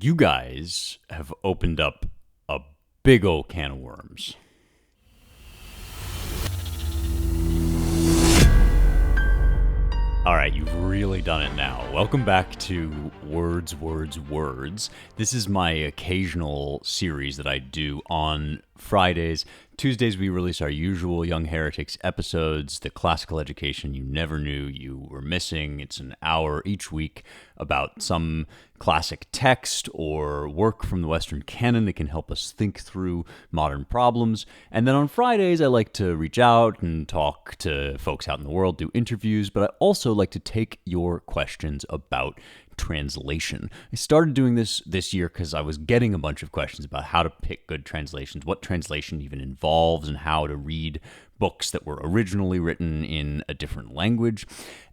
You guys have opened up a big old can of worms. All right, you've really done it now. Welcome back to Words, Words, Words. This is my occasional series that I do on Fridays. Tuesdays, we release our usual Young Heretics episodes, the classical education you never knew you were missing. It's an hour each week about some classic text or work from the Western canon that can help us think through modern problems. And then on Fridays, I like to reach out and talk to folks out in the world, do interviews, but I also like to take your questions about translation. I started doing this year because I was getting a bunch of questions about how to pick good translations, what translation even involves, and how to read books that were originally written in a different language.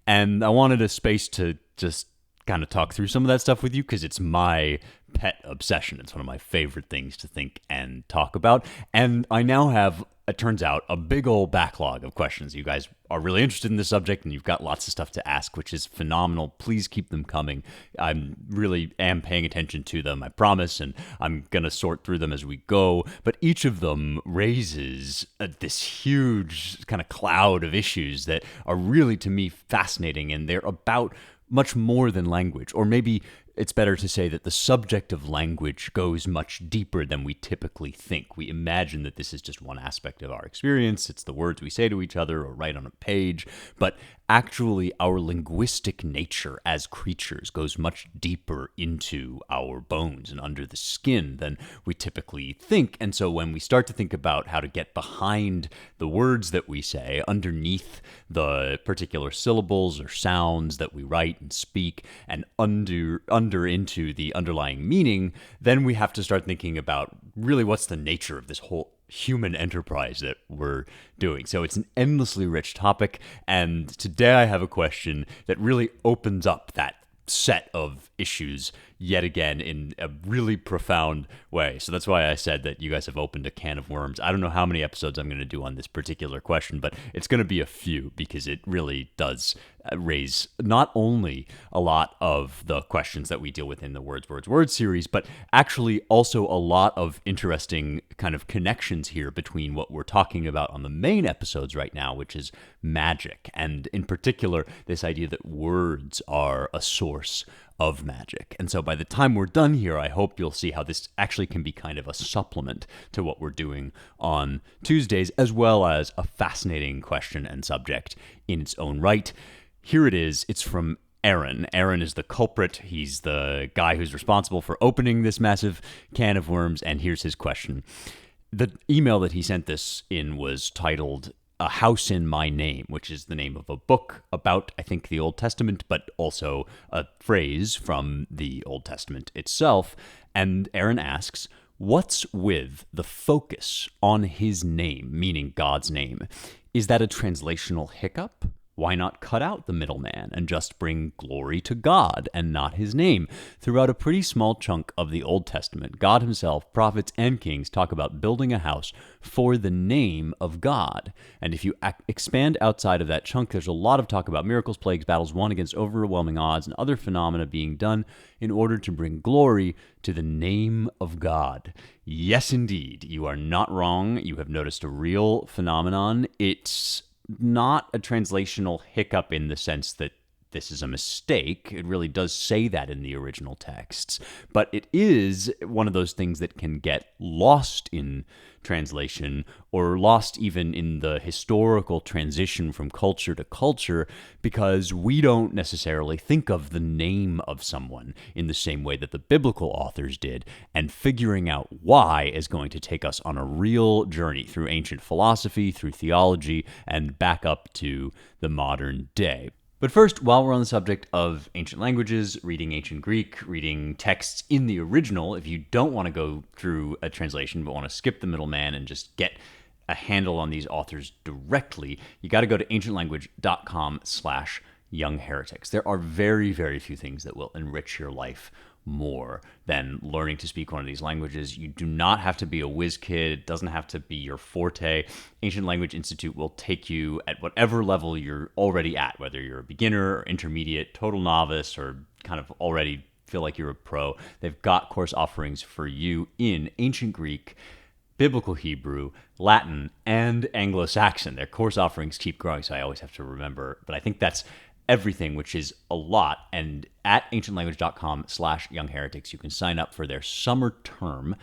And I wanted a space to just kind of talk through some of that stuff with you because it's my pet obsession. It's one of my favorite things to think and talk about. And I now have, it turns out, a big old backlog of questions. You guys are really interested in this subject and you've got lots of stuff to ask, which is phenomenal. Please keep them coming. I'm really am paying attention to them, I promise, and I'm going to sort through them as we go. But each of them raises this huge kind of cloud of issues that are really, to me, fascinating, and they're about much more than language. Or maybe it's better to say that the subject of language goes much deeper than we typically think. We imagine that this is just one aspect of our experience. It's the words we say to each other or write on a page. But actually, our linguistic nature as creatures goes much deeper into our bones and under the skin than we typically think. And so when we start to think about how to get behind the words that we say, underneath the particular syllables or sounds that we write and speak, and under into the underlying meaning, then we have to start thinking about really what's the nature of this whole human enterprise that we're doing. So it's an endlessly rich topic, and today I have a question that really opens up that set of issues yet again in a really profound way. So that's why I said that you guys have opened a can of worms. I don't know how many episodes I'm going to do on this particular question, but it's going to be a few because it really does raise not only a lot of the questions that we deal with in the Words, Words, Words series, but actually also a lot of interesting kind of connections here between what we're talking about on the main episodes right now, which is magic, and in particular, this idea that words are a source of magic. And so by the time we're done here, I hope you'll see how this actually can be kind of a supplement to what we're doing on Tuesdays, as well as a fascinating question and subject in its own right. Here it is. It's from Aaron. Aaron is the culprit. He's the guy who's responsible for opening this massive can of worms, and here's his question. The email that he sent this in was titled A House in My Name, which is the name of a book about, I think, the Old Testament, but also a phrase from the Old Testament itself. And Aaron asks, what's with the focus on his name, meaning God's name? Is that a translational hiccup? Why not cut out the middleman and just bring glory to God and not his name? Throughout a pretty small chunk of the Old Testament, God himself, prophets, and kings talk about building a house for the name of God. And if you expand outside of that chunk, there's a lot of talk about miracles, plagues, battles won against overwhelming odds, and other phenomena being done in order to bring glory to the name of God. Yes, indeed, you are not wrong. You have noticed a real phenomenon. It's not a translational hiccup in the sense that this is a mistake. It really does say that in the original texts, but it is one of those things that can get lost in translation or lost even in the historical transition from culture to culture because we don't necessarily think of the name of someone in the same way that the biblical authors did, and figuring out why is going to take us on a real journey through ancient philosophy, through theology, and back up to the modern day. But first, while we're on the subject of ancient languages, reading ancient Greek, reading texts in the original, if you don't want to go through a translation but want to skip the middleman and just get a handle on these authors directly, you got to go to ancientlanguage.com/youngheretics. There are very, very few things that will enrich your life more than learning to speak one of these languages. You do not have to be a whiz kid. It doesn't have to be your forte. Ancient Language Institute will take you at whatever level you're already at, whether you're a beginner or intermediate, total novice, or kind of already feel like you're a pro. They've got course offerings for you in ancient Greek, Biblical Hebrew, Latin, and Anglo-Saxon. Their course offerings keep growing, so I always have to remember. But I think that's everything, which is a lot. And at ancientlanguage.com/youngheretics, you can sign up for their summer term.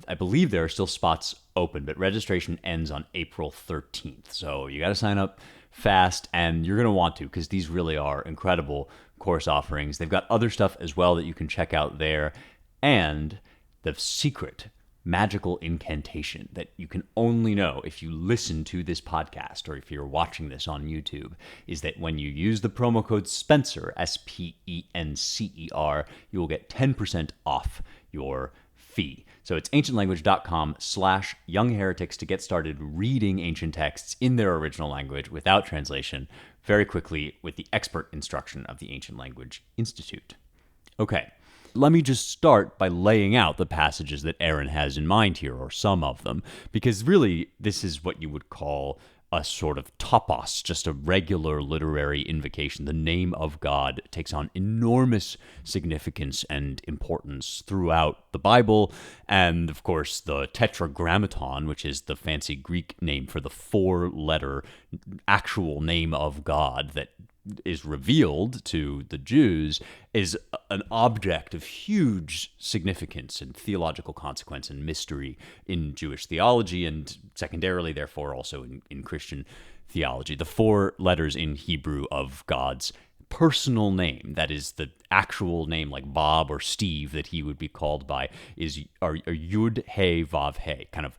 I believe there are still spots open, but registration ends on April 13th. So you got to sign up fast, and you're going to want to, because these really are incredible course offerings. They've got other stuff as well that you can check out there. And the secret magical incantation that you can only know if you listen to this podcast or if you're watching this on YouTube is that when you use the promo code Spencer, SPENCER, you will get 10% off your fee. So it's ancientlanguage.com/youngheretics to get started reading ancient texts in their original language without translation very quickly with the expert instruction of the Ancient Language Institute. Okay. Let me just start by laying out the passages that Aaron has in mind here, or some of them, because really this is what you would call a sort of topos, just a regular literary invocation. The name of God takes on enormous significance and importance throughout the Bible, and of course the tetragrammaton, which is the fancy Greek name for the four-letter actual name of God that is revealed to the Jews, is an object of huge significance and theological consequence and mystery in Jewish theology, and secondarily, therefore, also in Christian theology. The four letters in Hebrew of God's personal name, that is the actual name like Bob or Steve that he would be called by, are Yud, He, Vav, He, kind of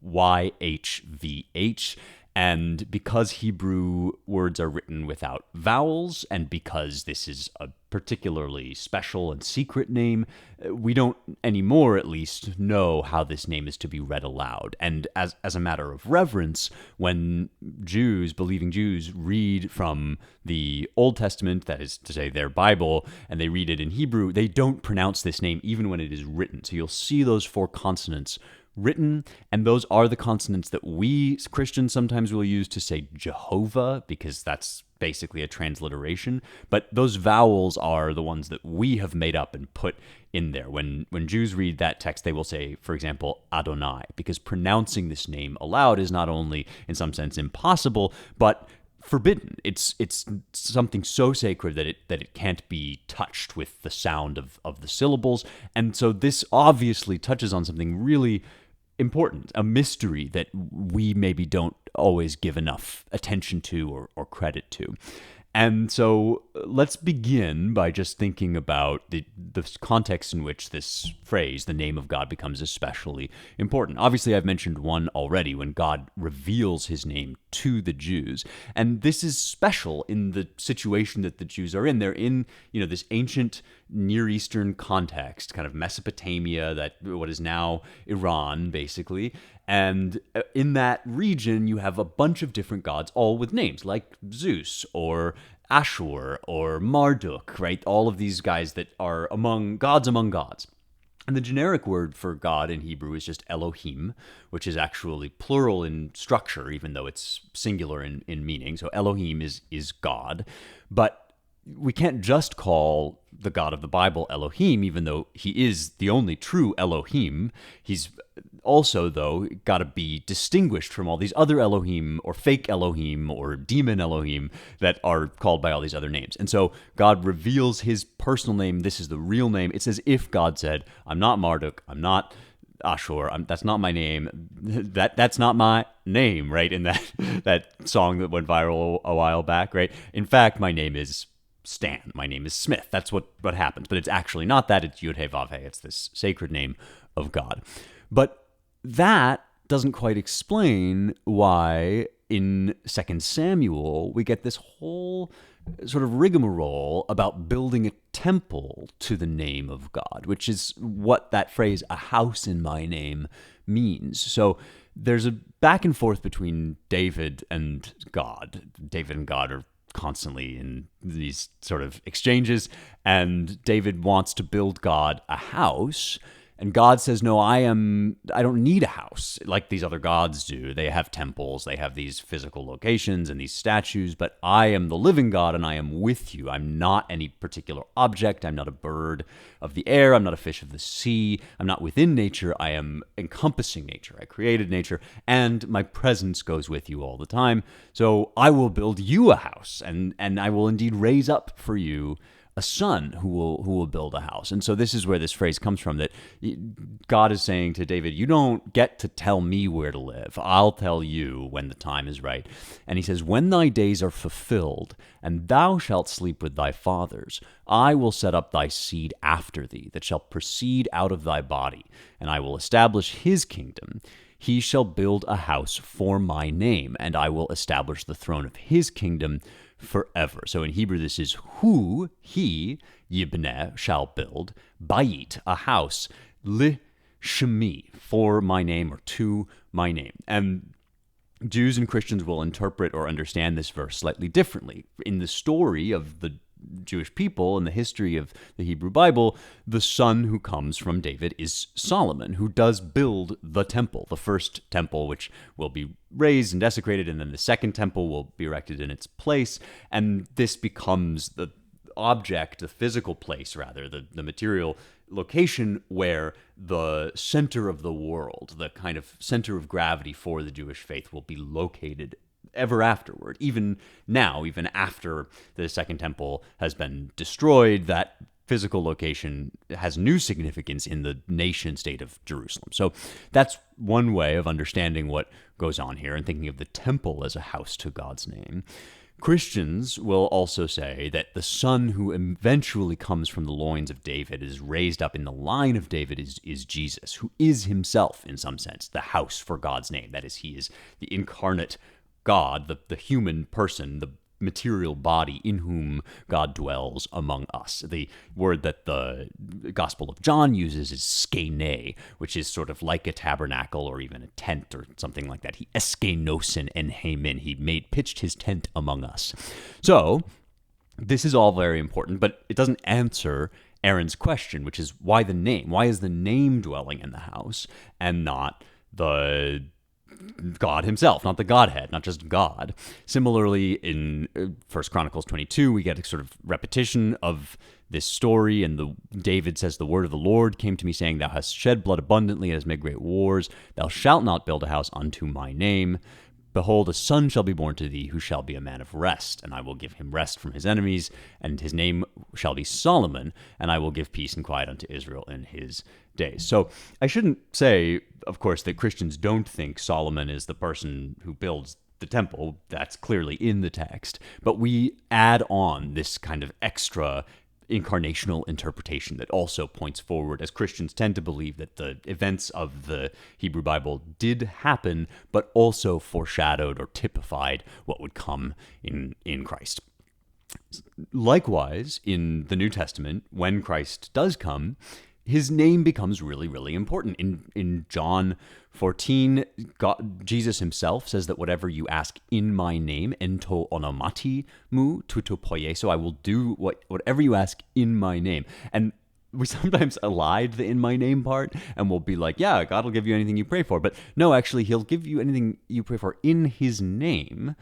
YHVH. And because Hebrew words are written without vowels, and because this is a particularly special and secret name, we don't anymore, at least, know how this name is to be read aloud. And as a matter of reverence, when believing Jews, read from the Old Testament, that is to say their Bible, and they read it in Hebrew, they don't pronounce this name even when it is written. So you'll see those four consonants written, and those are the consonants that we Christians sometimes will use to say Jehovah, because that's basically a transliteration. But those vowels are the ones that we have made up and put in there. When Jews read that text, they will say, for example, Adonai, because pronouncing this name aloud is not only in some sense impossible, but forbidden. It's something so sacred that it can't be touched with the sound of the syllables. And so this obviously touches on something really important, a mystery that we maybe don't always give enough attention to or credit to. And so let's begin by just thinking about the context in which this phrase, the name of God, becomes especially important. Obviously, I've mentioned one already, when God reveals his name to the Jews. And this is special in the situation that the Jews are in. They're in, this ancient Near Eastern context, kind of Mesopotamia, what is now Iran, basically. And in that region, you have a bunch of different gods, all with names, like Zeus or Ashur or Marduk, right? All of these guys that are among gods. And the generic word for God in Hebrew is just Elohim, which is actually plural in structure, even though it's singular in meaning. So Elohim is God. But we can't just call the God of the Bible Elohim, even though he is the only true Elohim. He's also, though, got to be distinguished from all these other Elohim or fake Elohim or demon Elohim that are called by all these other names. And so God reveals his personal name. This is the real name. It's as if God said, I'm not Marduk, I'm not Ashur, that's not my name. That's not my name, right? In that song that went viral a while back, right? In fact, my name is Stan. My name is Smith. That's what happens. But it's actually not that. It's Yud He Vav He. It's this sacred name of God. But that doesn't quite explain why in 2 Samuel we get this whole sort of rigmarole about building a temple to the name of God, which is what that phrase, a house in my name, means. So there's a back and forth between David and God. David and God are constantly in these sort of exchanges, and David wants to build God a house, And God says, no, I don't need a house like these other gods do. They have temples, they have these physical locations and these statues, but I am the living God and I am with you. I'm not any particular object. I'm not a bird of the air. I'm not a fish of the sea. I'm not within nature. I am encompassing nature. I created nature, and my presence goes with you all the time. So I will build you a house, and I will indeed raise up for you a son who will build a house. And so this is where this phrase comes from, that God is saying to David, you don't get to tell me where to live. I'll tell you when the time is right. And he says, when thy days are fulfilled, and thou shalt sleep with thy fathers, I will set up thy seed after thee, that shall proceed out of thy body, and I will establish his kingdom. He shall build a house for my name, and I will establish the throne of his kingdom forever. So in Hebrew, this is hu, he, yibneh, shall build, bayit, a house, li shemi, for my name, or to my name. And Jews and Christians will interpret or understand this verse slightly differently. In the story of the Jewish people and the history of the Hebrew Bible, the son who comes from David is Solomon, who does build the temple, the first temple, which will be razed and desecrated, and then the second temple will be erected in its place. And this becomes the object, the physical place, rather, the material location where the center of the world, the kind of center of gravity for the Jewish faith, will be located ever afterward. Even now, even after the second temple has been destroyed, that physical location has new significance in the nation state of Jerusalem. So that's one way of understanding what goes on here and thinking of the temple as a house to God's name. Christians will also say that the son who eventually comes from the loins of David, is raised up in the line of David, is Jesus, who is himself, in some sense, the house for God's name. That is, he is the incarnate God, the human person, the material body in whom God dwells among us. The word that the Gospel of John uses is skene, which is sort of like a tabernacle or even a tent or something like that. He eskenosin en heimin. He pitched his tent among us. So this is all very important, but it doesn't answer Aaron's question, which is why the name? Why is the name dwelling in the house and not the God himself, not the Godhead, not just God? Similarly, in 1 Chronicles 22, we get a sort of repetition of this story, and David says, the word of the Lord came to me, saying, thou hast shed blood abundantly, and hast made great wars. Thou shalt not build a house unto my name. Behold, a son shall be born to thee, who shall be a man of rest, and I will give him rest from his enemies, and his name shall be Solomon, and I will give peace and quiet unto Israel in his days. So I shouldn't say, of course, that Christians don't think Solomon is the person who builds the temple. That's clearly in the text. But we add on this kind of extra incarnational interpretation that also points forward, as Christians tend to believe that the events of the Hebrew Bible did happen, but also foreshadowed or typified what would come in Christ. Likewise, in the New Testament, when Christ does come, his name becomes really, really important. In John 14, Jesus himself says that whatever you ask in my name, ento onomati mu tuto poieso, I will do whatever you ask in my name. And we sometimes elide the in my name part, and we'll be like, yeah, God will give you anything you pray for. But no, actually, he'll give you anything you pray for in his name,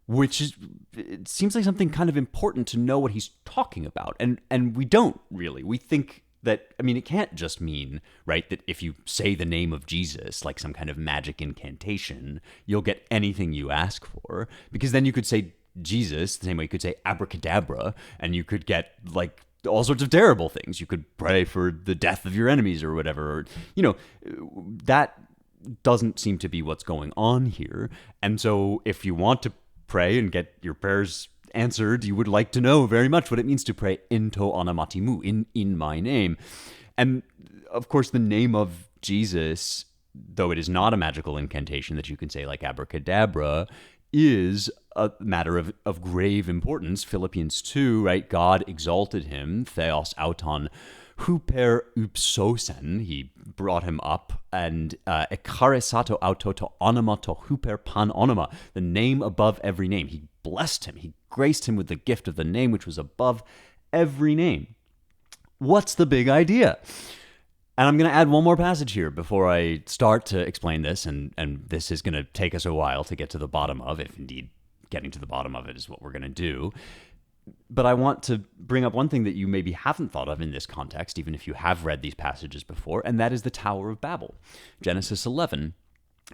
which is, it seems like something kind of important to know what he's talking about. And we don't really. We think that, I mean, it can't just mean, right, that if you say the name of Jesus, like some kind of magic incantation, you'll get anything you ask for. Because then you could say Jesus the same way you could say abracadabra, and you could get, like, all sorts of terrible things. You could pray for the death of your enemies or whatever. Or, that doesn't seem to be what's going on here. And so if you want to pray and get your prayers answered, you would like to know very much what it means to pray ento onomatimu, in my name. And of course, the name of Jesus, though it is not a magical incantation that you can say like abracadabra, is a matter of grave importance. Philippians 2, right? God exalted him, theos auton huper upsosen, he brought him up, and ekaresato auto to onoma to huper pan onoma, the name above every name. He blessed him, he graced him with the gift of the name which was above every name. What's the big idea? And I'm going to add one more passage here before I start to explain this, and this is going to take us a while to get to the bottom of, if indeed getting to the bottom of it is what we're going to do. But I want to bring up one thing that you maybe haven't thought of in this context, even if you have read these passages before, and that is the Tower of Babel, Genesis 11.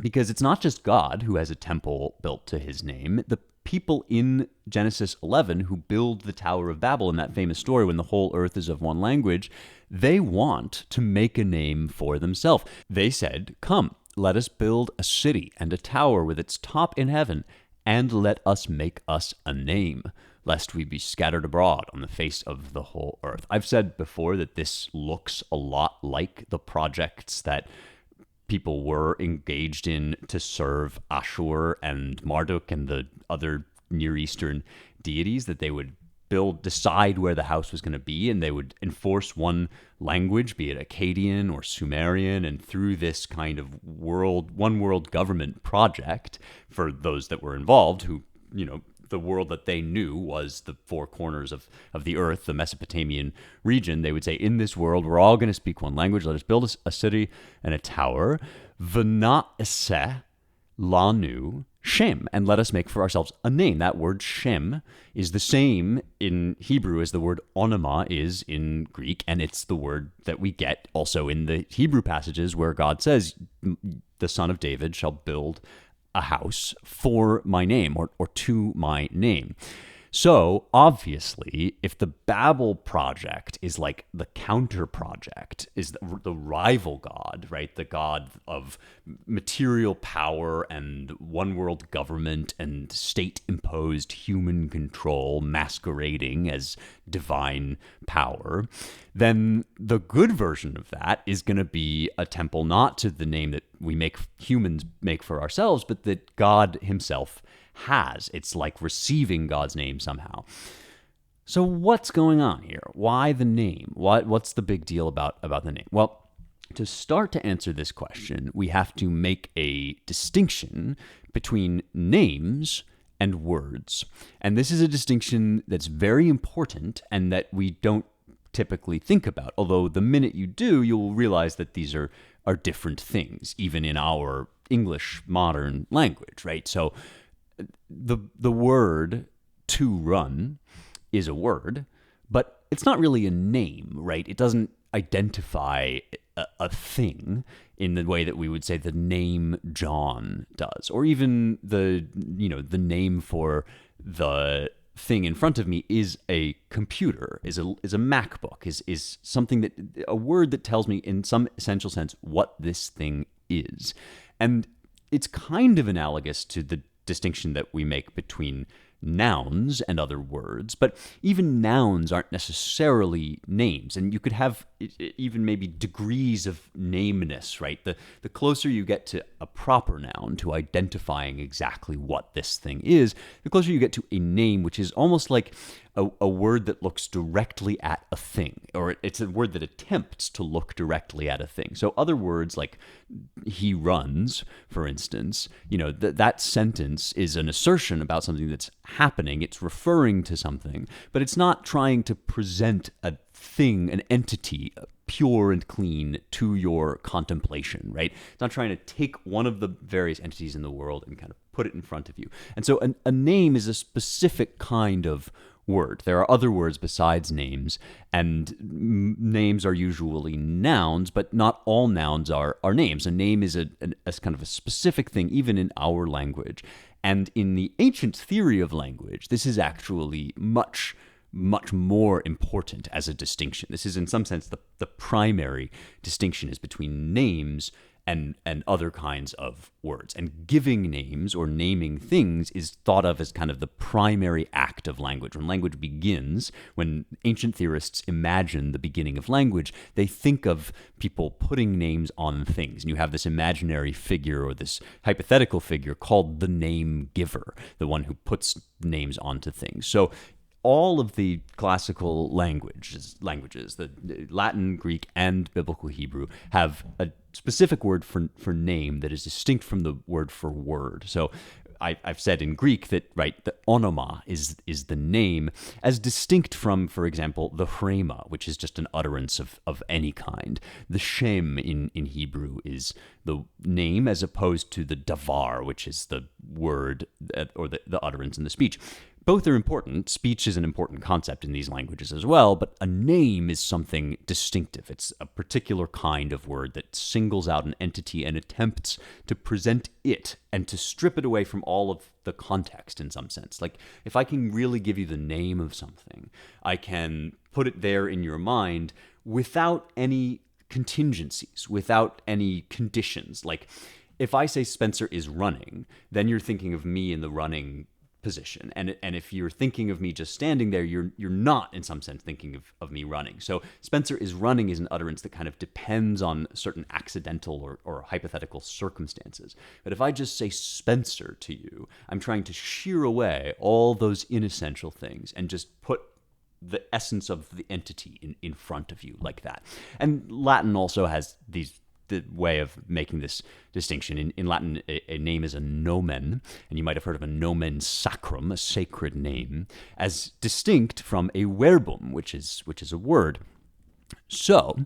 Because it's not just God who has a temple built to his name. The people in Genesis 11 who build the Tower of Babel in that famous story when the whole earth is of one language, they want to make a name for themselves. They said, "Come, let us build a city and a tower with its top in heaven, and let us make us a name, lest we be scattered abroad on the face of the whole earth." I've said before that this looks a lot like the projects that people were engaged in to serve Ashur and Marduk and the other Near Eastern deities, that they would decide where the house was going to be, and they would enforce one language, be it Akkadian or Sumerian, and through this kind of one world government project for those that were involved, who, the world that they knew was the four corners of the earth, the Mesopotamian region. They would say, in this world, we're all going to speak one language. Let us build a city and a tower. V'na'aseh lanu Shem, and let us make for ourselves a name. That word Shem is the same in Hebrew as the word onoma is in Greek, and it's the word that we get also in the Hebrew passages where God says, the son of David shall build a house for my name, or to my name. So obviously, if the Babel project is like the counter project, is the rival god, right? The god of material power and one world government and state-imposed human control masquerading as divine power, then the good version of that is going to be a temple not to the name that humans make for ourselves, but that God himself has. It's like receiving God's name somehow. So what's going on here? Why the name? What's the big deal about the name? Well, to start to answer this question, we have to make a distinction between names and words. And this is a distinction that's very important and that we don't typically think about. Although the minute you do, you'll realize that these are different things, even in our English modern language, right? So the word to run is a word, but it's not really a name, right? It doesn't identify a thing in the way that we would say the name John does, or even the name for the thing in front of me is a computer, is a MacBook, is something that, a word that tells me in some essential sense what this thing is. And it's kind of analogous to the distinction that we make between nouns and other words, but even nouns aren't necessarily names, and you could have even maybe degrees of nameness, right? The closer you get to a proper noun, to identifying exactly what this thing is, the closer you get to a name, which is almost like a word that looks directly at a thing, or it's a word that attempts to look directly at a thing. So other words like he runs, for instance, that sentence is an assertion about something that's happening. It's referring to something, but it's not trying to present a thing, an entity, pure and clean to your contemplation, right? It's not trying to take one of the various entities in the world and kind of put it in front of you. And so a name is a specific kind of word. There are other words besides names, and names are usually nouns, but not all nouns are names. A name is a kind of a specific thing, even in our language. And in the ancient theory of language, this is actually much more important as a distinction. This is, in some sense, the primary distinction is between names and other kinds of words. And giving names or naming things is thought of as kind of the primary act of language. When language begins, when ancient theorists imagine the beginning of language, they think of people putting names on things. And you have this imaginary figure or this hypothetical figure called the name giver, the one who puts names onto things. So all of the classical languages, the Latin, Greek, and Biblical Hebrew, have a specific word for name that is distinct from the word for word. So I've said in Greek that, right, the onoma is the name, as distinct from, for example, the phrema, which is just an utterance of any kind. The shem in Hebrew is the name, as opposed to the davar, which is the word or the utterance in the speech. Both are important. Speech is an important concept in these languages as well, but a name is something distinctive. It's a particular kind of word that singles out an entity and attempts to present it and to strip it away from all of the context in some sense. Like, if I can really give you the name of something, I can put it there in your mind without any contingencies, without any conditions. Like, if I say Spencer is running, then you're thinking of me in the running position. And if you're thinking of me just standing there, you're not, in some sense, thinking of me running. So Spencer is running is an utterance that kind of depends on certain accidental or hypothetical circumstances. But if I just say Spencer to you, I'm trying to shear away all those inessential things and just put the essence of the entity in front of you like that. And Latin also has the way of making this distinction. In Latin, a name is a nomen, and you might have heard of a nomen sacrum, a sacred name, as distinct from a verbum, which is a word. So,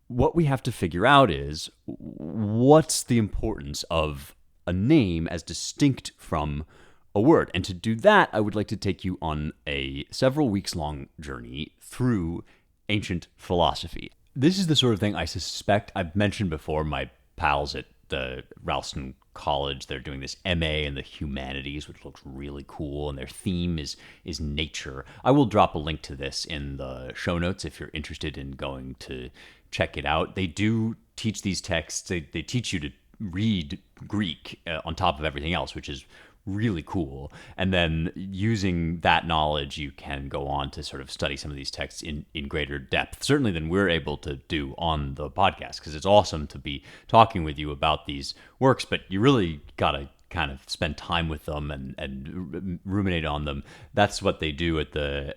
what we have to figure out is, what's the importance of a name as distinct from a word? And to do that, I would like to take you on a several weeks long journey through ancient philosophy. This is the sort of thing I suspect I've mentioned before. My pals at the Ralston College, they're doing this MA in the humanities, which looks really cool, and their theme is nature. I will drop a link to this in the show notes if you're interested in going to check it out. They do teach these texts. They teach you to read Greek on top of everything else, which is really cool. And then using that knowledge, you can go on to sort of study some of these texts in greater depth, certainly than we're able to do on the podcast, because it's awesome to be talking with you about these works, but you really got to kind of spend time with them and ruminate on them. That's what they do at the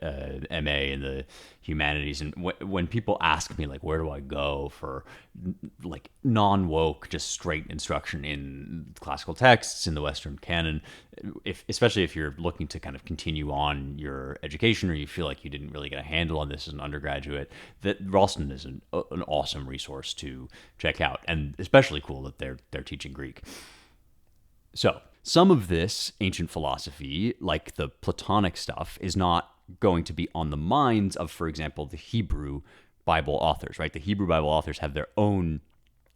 MA and the humanities. And when people ask me, like, where do I go for like non-woke, just straight instruction in classical texts in the Western canon, especially if you're looking to kind of continue on your education, or you feel like you didn't really get a handle on this as an undergraduate, that Ralston is an awesome resource to check out, and especially cool that they're teaching Greek. So, some of this ancient philosophy, like the Platonic stuff, is not going to be on the minds of, for example, the Hebrew Bible authors, right? The Hebrew Bible authors have their own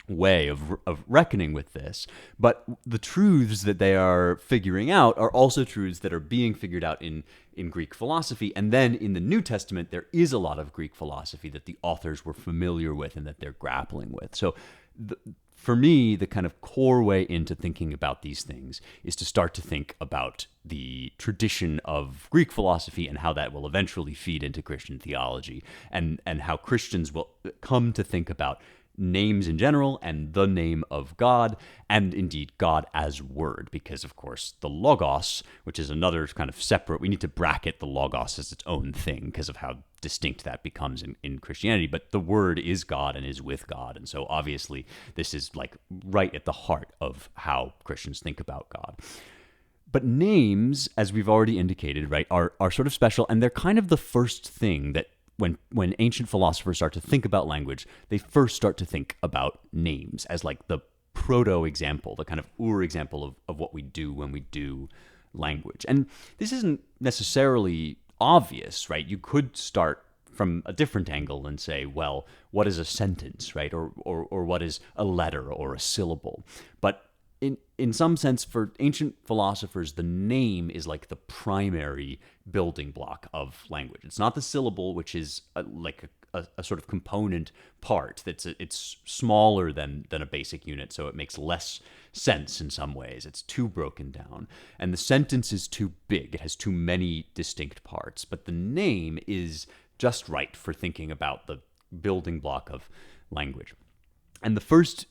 way of reckoning with this, but the truths that they are figuring out are also truths that are being figured out in Greek philosophy. And then in the New Testament, there is a lot of Greek philosophy that the authors were familiar with and that they're grappling with. So, for me, the kind of core way into thinking about these things is to start to think about the tradition of Greek philosophy and how that will eventually feed into Christian theology, and how Christians will come to think about names in general and the name of God, and indeed God as word, because of course the logos, which is another kind of separate, we need to bracket the logos as its own thing because of how distinct that becomes in Christianity, but the word is God and is with God, and so obviously this is like right at the heart of how Christians think about God. But names, as we've already indicated, right, are sort of special, and they're kind of the first thing that when ancient philosophers start to think about language, they first start to think about names as like the proto-example, the kind of example of what we do when we do language. And this isn't necessarily obvious, right? You could start from a different angle and say, well, what is a sentence, right? Or what is a letter or a syllable? But in some sense, for ancient philosophers, the name is like the primary building block of language. It's not the syllable, which is like a sort of component part. It's smaller than a basic unit, so it makes less sense in some ways. It's too broken down. And the sentence is too big. It has too many distinct parts. But the name is just right for thinking about the building block of language. And the first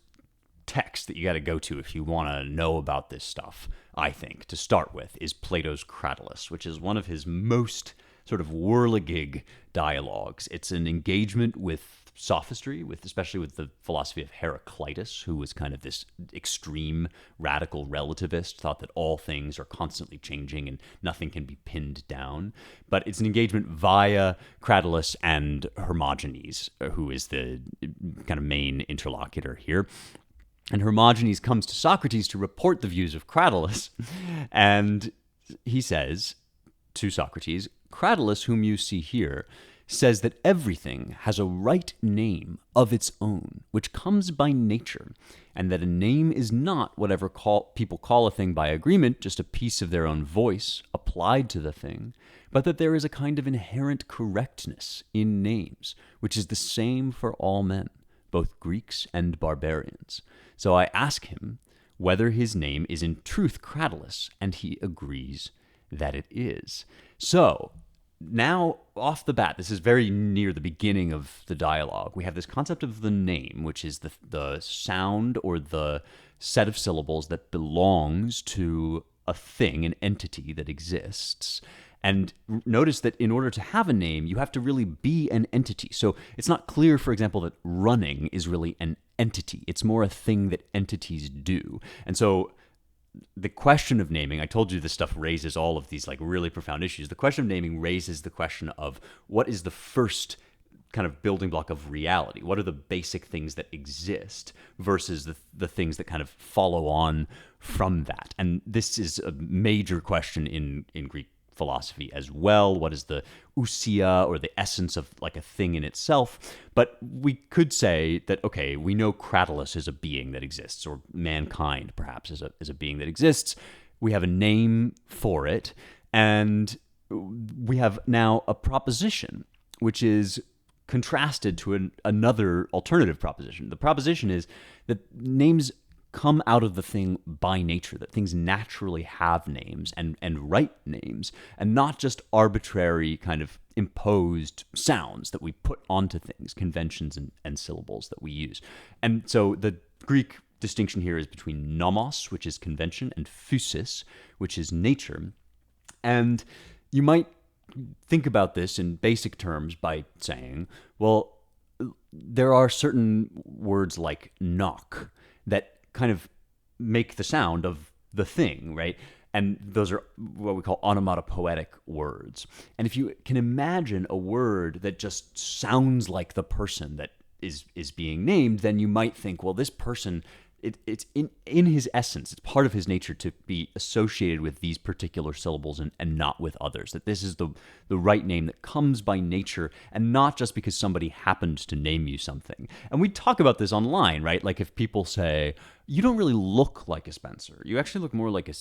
text that you got to go to if you want to know about this stuff, I think, to start with, is Plato's Cratylus, which is one of his most sort of whirligig dialogues. It's an engagement with sophistry, especially with the philosophy of Heraclitus, who was kind of this extreme radical relativist, thought that all things are constantly changing and nothing can be pinned down. But it's an engagement via Cratylus and Hermogenes, who is the kind of main interlocutor here. And Hermogenes comes to Socrates to report the views of Cratylus, and he says to Socrates, "Cratylus, whom you see here, says that everything has a right name of its own, which comes by nature, and that a name is not whatever people call a thing by agreement, just a piece of their own voice applied to the thing, but that there is a kind of inherent correctness in names, which is the same for all men, both Greeks and barbarians. So I ask him whether his name is in truth Cratylus, and he agrees that it is." So now, off the bat, this is very near the beginning of the dialogue. We have this concept of the name, which is the sound or the set of syllables that belongs to a thing, an entity that exists. And notice that in order to have a name, you have to really be an entity. So it's not clear, for example, that running is really an entity. It's more a thing that entities do. And so the question of naming, I told you this stuff raises all of these like really profound issues. The question of naming raises the question of what is the first kind of building block of reality? What are the basic things that exist versus the things that kind of follow on from that? And this is a major question in Greek philosophy as well. What is the ousia, or the essence of like a thing in itself? But we could say that, okay, we know Cratylus is a being that exists, or mankind perhaps is a being that exists. We have a name for it, and we have now a proposition which is contrasted to another alternative proposition. The proposition is that names come out of the thing by nature, that things naturally have names and right names, and not just arbitrary kind of imposed sounds that we put onto things, conventions and syllables that we use. And so the Greek distinction here is between nomos, which is convention, and physis, which is nature. And you might think about this in basic terms by saying, well, there are certain words like knock that kind of make the sound of the thing, right? And those are what we call onomatopoetic words. And if you can imagine a word that just sounds like the person that is being named, then you might think, well, this person, it's in his essence, it's part of his nature to be associated with these particular syllables and not with others, that this is the right name that comes by nature and not just because somebody happened to name you something. And we talk about this online, right? Like if people say, you don't really look like a Spencer, you actually look more like a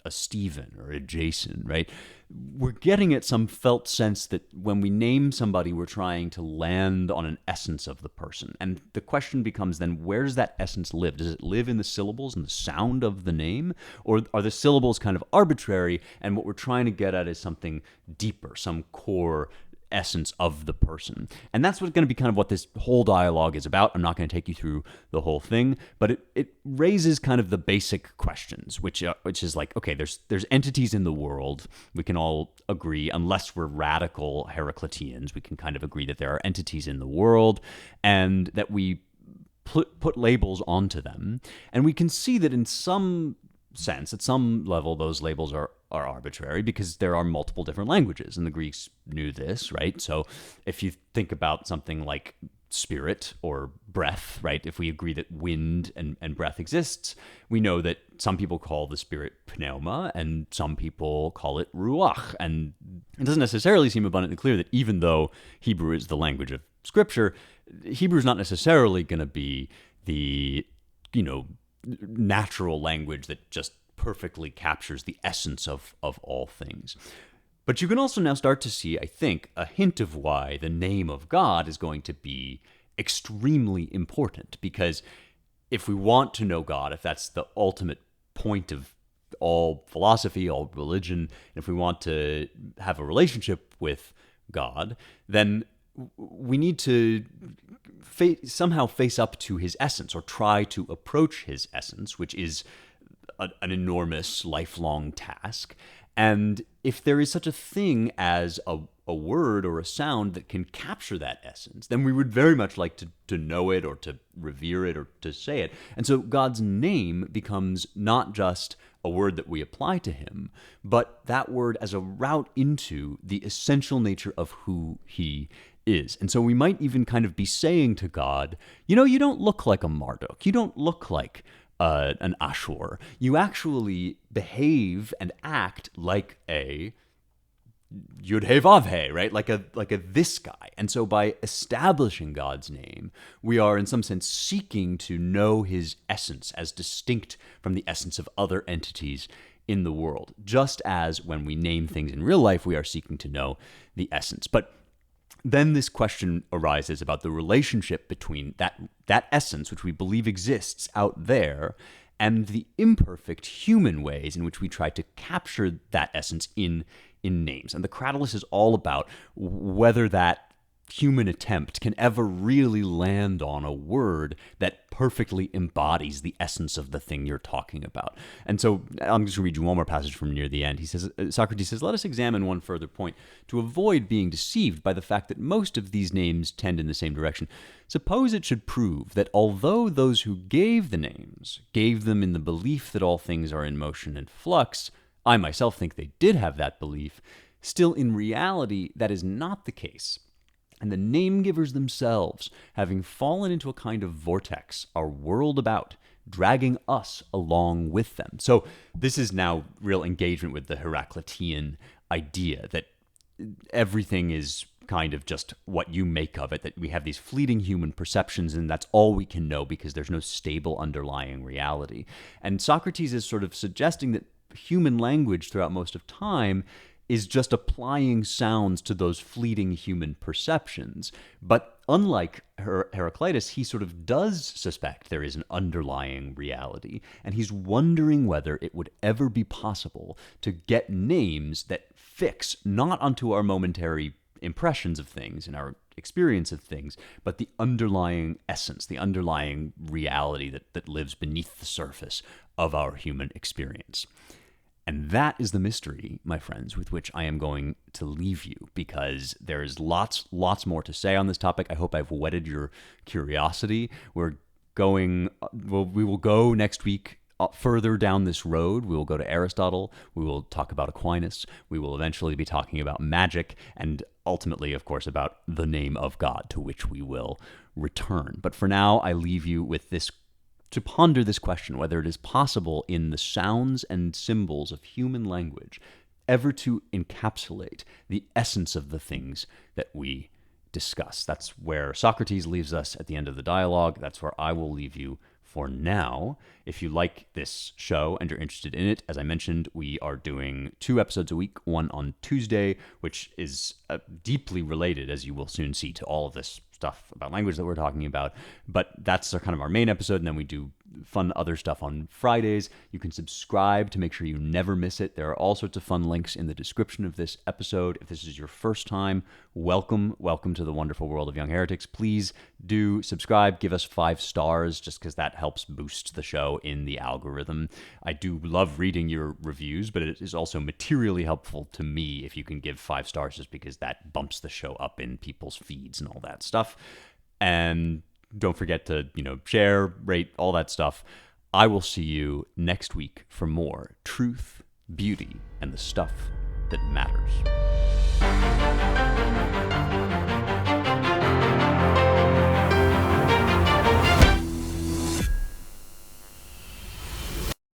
Stephen or a Jason, right? We're getting at some felt sense that when we name somebody, we're trying to land on an essence of the person. And the question becomes then, where does that essence live? Does it live in the syllables and the sound of the name? Or are the syllables kind of arbitrary, and what we're trying to get at is something deeper, some core essence of the person? And that's what's going to be kind of what this whole dialogue is about. I'm not going to take you through the whole thing, but it raises kind of the basic questions, which is like, okay, there's entities in the world. We can all agree, unless we're radical Heracliteans, we can kind of agree that there are entities in the world and that we put labels onto them. And we can see that in some sense, at some level, those labels are arbitrary because there are multiple different languages, and the Greeks knew this, right? So if you think about something like spirit or breath, right? If we agree that wind and breath exists, we know that some people call the spirit pneuma and some people call it ruach. And it doesn't necessarily seem abundantly clear that even though Hebrew is the language of Scripture, Hebrew is not necessarily going to be the, natural language that just perfectly captures the essence of all things. But you can also now start to see, I think, a hint of why the name of God is going to be extremely important. Because if we want to know God, if that's the ultimate point of all philosophy, all religion, if we want to have a relationship with God, then we need to somehow face up to his essence, or try to approach his essence, which is an enormous lifelong task. And if there is such a thing as a word or a sound that can capture that essence, then we would very much like to know it or to revere it or to say it. And so God's name becomes not just a word that we apply to him, but that word as a route into the essential nature of who he is. And so we might even kind of be saying to God, you don't look like a Marduk. You don't look like an Ashur. You actually behave and act like a Yud-He-Vav-He, right? Like a this guy. And so by establishing God's name, we are in some sense seeking to know his essence as distinct from the essence of other entities in the world. Just as when we name things in real life, we are seeking to know the essence. But then this question arises about the relationship between that essence, which we believe exists out there, and the imperfect human ways in which we try to capture that essence in names. And the Cratylus is all about whether that human attempt can ever really land on a word that perfectly embodies the essence of the thing you're talking about. And so I'm just going to read you one more passage from near the end. He says, Socrates says, let us examine one further point to avoid being deceived by the fact that most of these names tend in the same direction. Suppose it should prove that although those who gave the names gave them in the belief that all things are in motion and flux, I myself think they did have that belief, still in reality that is not the case. And the name-givers themselves, having fallen into a kind of vortex, are whirled about, dragging us along with them. So this is now real engagement with the Heraclitean idea that everything is kind of just what you make of it, that we have these fleeting human perceptions, and that's all we can know because there's no stable underlying reality. And Socrates is sort of suggesting that human language throughout most of time is just applying sounds to those fleeting human perceptions. But unlike Heraclitus, he sort of does suspect there is an underlying reality, and he's wondering whether it would ever be possible to get names that fix not onto our momentary impressions of things and our experience of things, but the underlying essence, the underlying reality that lives beneath the surface of our human experience. And that is the mystery, my friends, with which I am going to leave you, because there's lots more to say on this topic. I hope I've whetted your curiosity. We will go next week further down this road. We will go to Aristotle. We will talk about Aquinas. We will eventually be talking about magic, and ultimately, of course, about the name of God, to which we will return. But for now, I leave you with this, to ponder this question, whether it is possible in the sounds and symbols of human language ever to encapsulate the essence of the things that we discuss. That's where Socrates leaves us at the end of the dialogue. That's where I will leave you for now. If you like this show and you're interested in it, as I mentioned, we are doing 2 episodes a week, one on Tuesday, which is deeply related, as you will soon see, to all of this stuff about language that we're talking about. But that's kind of our main episode, and then we do fun other stuff on Fridays. You can subscribe to make sure you never miss it. There are all sorts of fun links in the description of this episode. If this is your first time, welcome to the wonderful world of Young Heretics. Please do subscribe, give us 5 stars, just because that helps boost the show in the algorithm. I do love reading your reviews, but it is also materially helpful to me if you can give 5 stars, just because that bumps the show up in people's feeds and all that stuff. And don't forget to, share, rate, all that stuff. I will see you next week for more truth, beauty, and the stuff that matters.